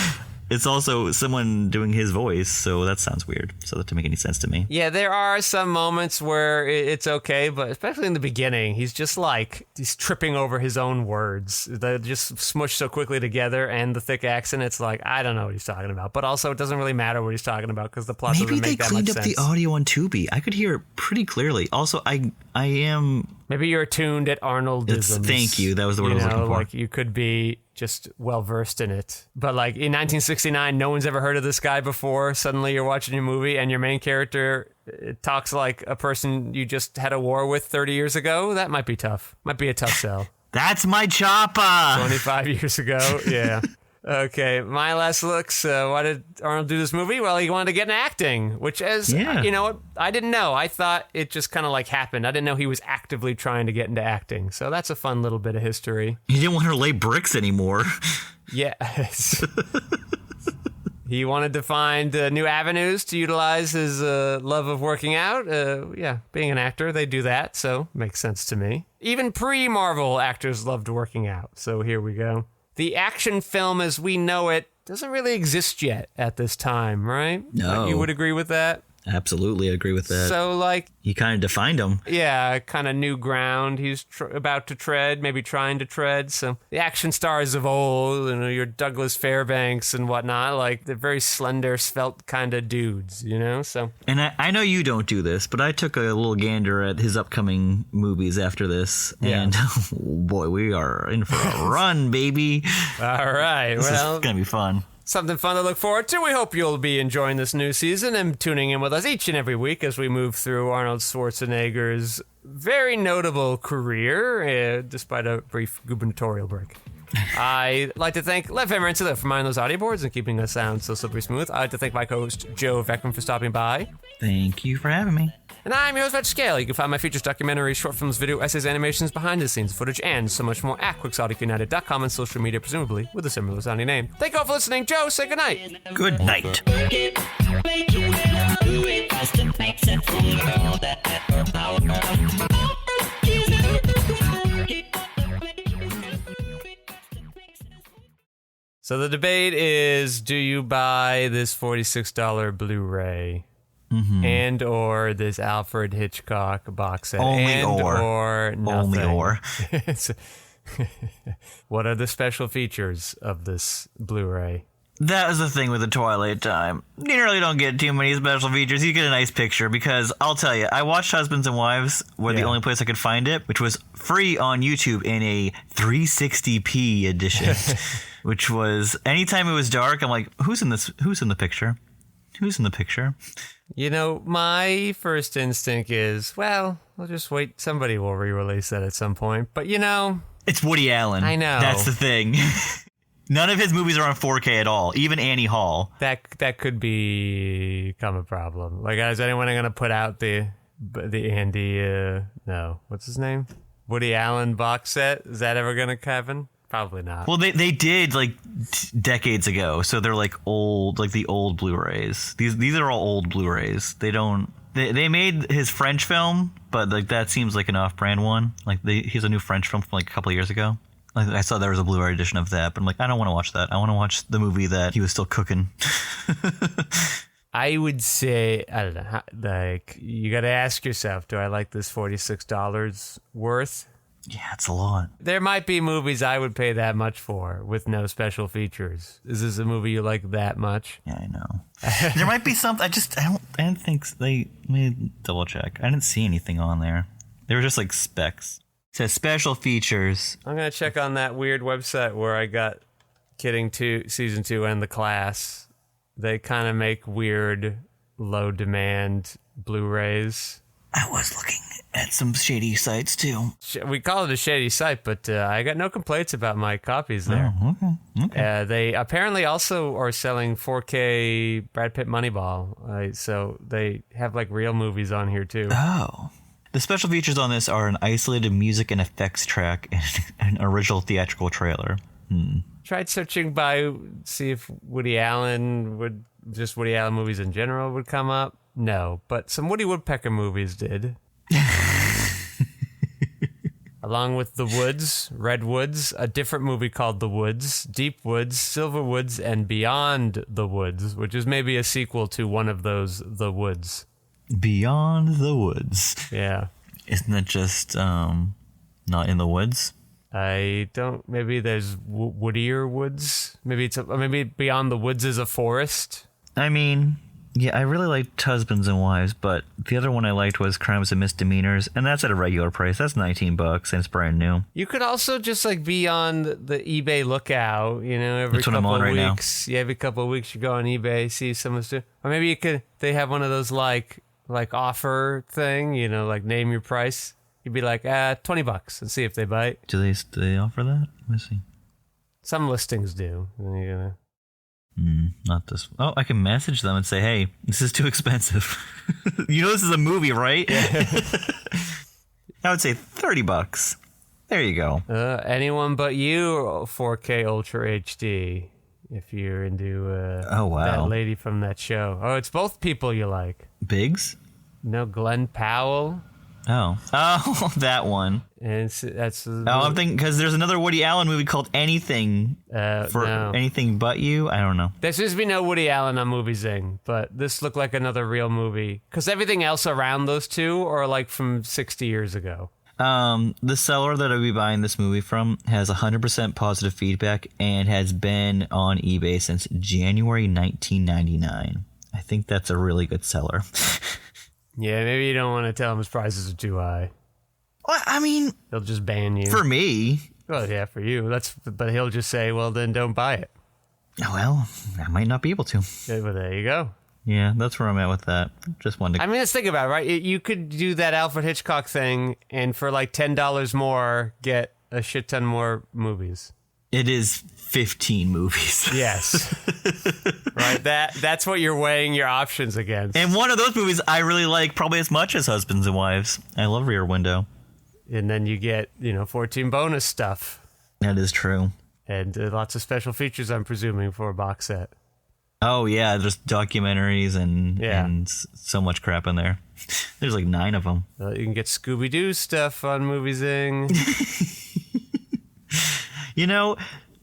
it's also someone doing his voice, so that sounds weird. So that didn't make any sense to me. Yeah, there are some moments where it's okay, but especially in the beginning, he's just like, he's tripping over his own words. They're just smushed so quickly together, and the thick accent, it's like, I don't know what he's talking about. But also, it doesn't really matter what he's talking about because the plot doesn't make that much sense. Maybe they cleaned up the audio on Tubi. I could hear it pretty clearly. Also, I am... Maybe you're tuned at Arnoldisms. Thank you. That was the word I was looking for. Like you could be just well versed in it. But like in 1969, no one's ever heard of this guy before. Suddenly you're watching your movie and your main character talks like a person you just had a war with 30 years ago. That might be tough. Might be a tough sell. That's my chopper. 25 years ago. Yeah. Okay, my last looks. Why did Arnold do this movie? Well, he wanted to get into acting, which you know what? I didn't know. I thought it just kind of like happened. I didn't know he was actively trying to get into acting. So that's a fun little bit of history. He didn't want to lay bricks anymore. Yes. He wanted to find new avenues to utilize his love of working out. Being an actor, they do that, so makes sense to me. Even pre-Marvel actors loved working out, so here we go. The action film as we know it doesn't really exist yet at this time, right? No. You would agree with that? Absolutely agree with that. So, like... He kind of defined him. Yeah, kind of new ground he's about to tread, maybe trying to tread. So the action stars of old, your Douglas Fairbanks and whatnot, like they're very slender, svelte kind of dudes, so... And I know you don't do this, but I took a little gander at his upcoming movies after this. Yeah. And, oh boy, we are in for a run, baby. All right, This is going to be fun. Something fun to look forward to. We hope you'll be enjoying this new season and tuning in with us each and every week as we move through Arnold Schwarzenegger's very notable career, despite a brief gubernatorial break. I'd like to thank Lev Hammer and for minding those audio boards and keeping us sound so slippery smooth. I'd like to thank my co-host, Joe Vekeman, for stopping by. Thank you for having me. And I'm your host, Matt Scale. You can find my features, documentaries, short films, video essays, animations, behind-the-scenes footage, and so much more at QuixoticUnited.com and social media, presumably with a similar sounding name. Thank you all for listening. Joe, say goodnight. Good night. So the debate is, do you buy this $46 Blu-ray? Mm-hmm. And or this Alfred Hitchcock box set. Or nothing. Only or. What are the special features of this Blu-ray? That was the thing with the Twilight time. You really don't get too many special features. You get a nice picture because I'll tell you, I watched Husbands and Wives where the only place I could find it, which was free on YouTube in a 360p edition, which was anytime it was dark, I'm like, who's in this? Who's in the picture? Who's in the picture? My first instinct is, well, I'll just wait. Somebody will re-release that at some point. But, It's Woody Allen. I know. That's the thing. None of his movies are on 4K at all. Even Annie Hall. That could become a problem. Like, is anyone going to put out the Andy? No, what's his name? Woody Allen box set? Is that ever going to happen? Probably not. Well, they did like decades ago, so they're like old, like the old Blu-rays. These are all old Blu-rays. They made his French film, but like that seems like an off-brand one. Like he's a new French film from like a couple of years ago. Like I saw there was a Blu-ray edition of that, but I'm like, I don't want to watch that. I want to watch the movie that he was still cooking. I would say, I don't know, like you got to ask yourself, do I like this $46 worth? Yeah, it's a lot. There might be movies I would pay that much for with no special features. Is this a movie you like that much? Yeah, I know. There might be something. I don't think let me double check. I didn't see anything on there. They were just like specs. It says special features. I'm going to check on that weird website where I got Kidding 2, Season 2 and The Class. They kind of make weird, low-demand Blu-rays. I was looking at some shady sites, too. We call it a shady site, but I got no complaints about my copies there. Oh, okay. They apparently also are selling 4K Brad Pitt Moneyball. So they have, like, real movies on here, too. Oh. The special features on this are an isolated music and effects track and an original theatrical trailer. Tried searching by, see if Woody Allen movies in general would come up. No, but some Woody Woodpecker movies did. Along with The Woods, Red Woods, a different movie called The Woods, Deep Woods, Silver Woods, and Beyond the Woods, which is maybe a sequel to one of those The Woods. Beyond the Woods. Yeah. Isn't it just not in the woods? I don't. Maybe there's woodier woods. Maybe maybe Beyond the Woods is a forest. I mean, yeah, I really liked Husbands and Wives, but the other one I liked was Crimes and Misdemeanors, and that's at a regular price. That's $19, and it's brand new. You could also just like be on the eBay lookout. You know, every That's what I'm couple on of right now. weeks. Yeah, every couple of weeks you go on eBay, see someone's doing, or maybe you could. They have one of those like offer thing. You know, like name your price. You'd be like, $20 and see if they bite. Do they offer that? Let me see. Some listings do. Not this. Oh, I can message them and say, hey, this is too expensive. You know this is a movie, right? Yeah. I would say $30. There you go. Anyone But You, 4K Ultra HD. If you're into oh, wow. that lady from that show. Oh, it's both people you like. Biggs? No, Glenn Powell. Oh, that one. And that's. I'm thinking because there's another Woody Allen movie called Anything Anything But You. I don't know. There seems to be no Woody Allen on Movie Zing, but this looked like another real movie because everything else around those two are like from 60 years ago. The seller that I'll be buying this movie from has 100% positive feedback and has been on eBay since January 1999. I think that's a really good seller. Yeah, maybe you don't want to tell him his prices are too high. Well, I mean, He'll just ban you. For me. Well, yeah, for you. But he'll just say, well, then don't buy it. Well, I might not be able to. Yeah, well, there you go. Yeah, that's where I'm at with that. Just wanted to... I mean, let's think about it, right? You could do that Alfred Hitchcock thing and for like $10 more, get a shit ton more movies. It is 15 movies. Yes. Right? That's what you're weighing your options against. And one of those movies I really like probably as much as Husbands and Wives. I love Rear Window. And then you get, 14 bonus stuff. That is true. And lots of special features, I'm presuming, for a box set. Oh, yeah. There's documentaries and so much crap in there. There's like 9 of them. You can get Scooby-Doo stuff on Movie Zing.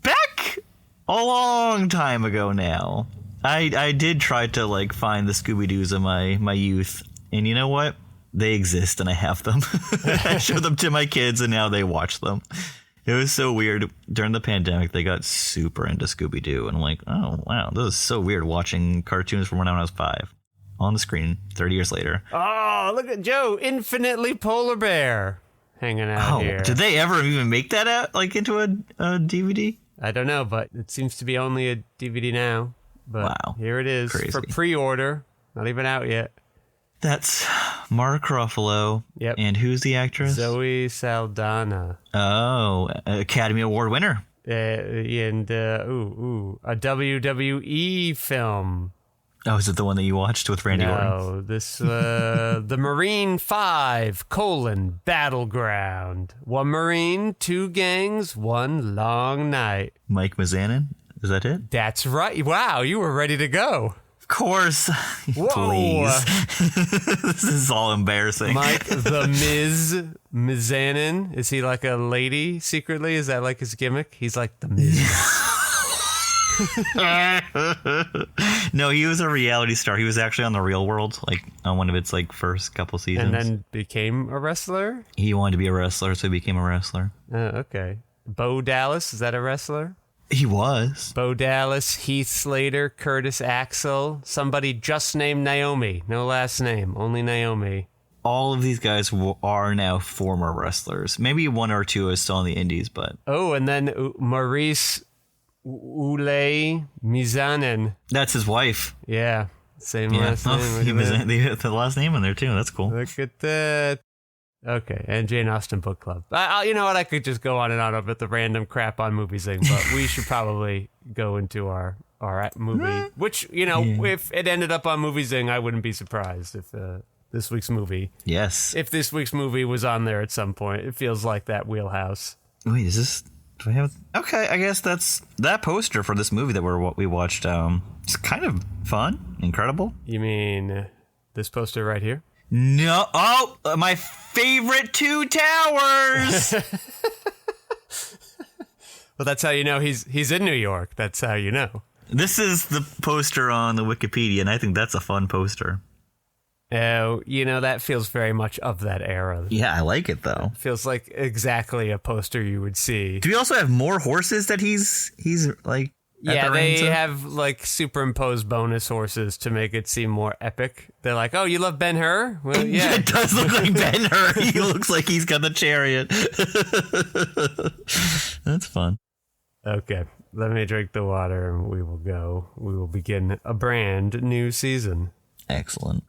Back a long time ago now, I did try to like find the Scooby-Doos of my youth. And you know what? They exist and I have them. I showed them to my kids and now they watch them. It was so weird. During the pandemic, they got super into Scooby-Doo. And I'm like, oh, wow, this is so weird watching cartoons from when I was 5 on the screen 30 years later. Oh, look at Joe, Infinitely Polar Bear hanging out here. Did they ever even make that out like into a DVD? I don't know, but it seems to be only a DVD now. But wow. Here it is. Crazy. For pre-order. Not even out yet. That's Mark Ruffalo. Yep. And who's the actress? Zoe Saldana. Oh, Academy Award winner. and a WWE film. Oh, is it the one that you watched with Randy Orton? No, this the Marine 5: Battleground. 1 Marine, 2 gangs, 1 long night. Mike Mizanin? Is that it? That's right. Wow, you were ready to go. Of course. Please. This is all embarrassing. Mike the Mizanin. Is he like a lady secretly? Is that like his gimmick? He's like the Miz. No, he was a reality star. He was actually on The Real World, like on one of its like first couple seasons. And then became a wrestler? He wanted to be a wrestler, so he became a wrestler. Okay. Bo Dallas, is that a wrestler? He was. Bo Dallas, Heath Slater, Curtis Axel, somebody just named Naomi. No last name, only Naomi. All of these guys are now former wrestlers. Maybe 1 or 2 is still in the indies, but... Oh, and then Maurice Ule Mizanin. That's his wife. Yeah, same last name. The last name in there, too. That's cool. Look at that. Okay, and Jane Austen Book Club. You know what? I could just go on and on about the random crap on Movie Zing, but we should probably go into our movie. Which, if it ended up on Movie Zing, I wouldn't be surprised if this week's movie. Yes. If this week's movie was on there at some point, it feels like that wheelhouse. Wait, is this? Do I have? Okay, I guess that's that poster for this movie that we watched. It's kind of fun, incredible. You mean this poster right here? No. Oh, my favorite 2 towers. Well, that's how you know he's in New York. That's how you know. This is the poster on the Wikipedia, and I think that's a fun poster. Oh, that feels very much of that era. Yeah, I like it though. It feels like exactly a poster you would see. Do we also have more horses that he's like? Yeah, they have like superimposed bonus horses to make it seem more epic. They're like, "Oh, you love Ben-Hur?" Well, yeah, it does look like Ben-Hur. He looks like he's got the chariot. That's fun. Okay, let me drink the water and we will go. We will begin a brand new season. Excellent.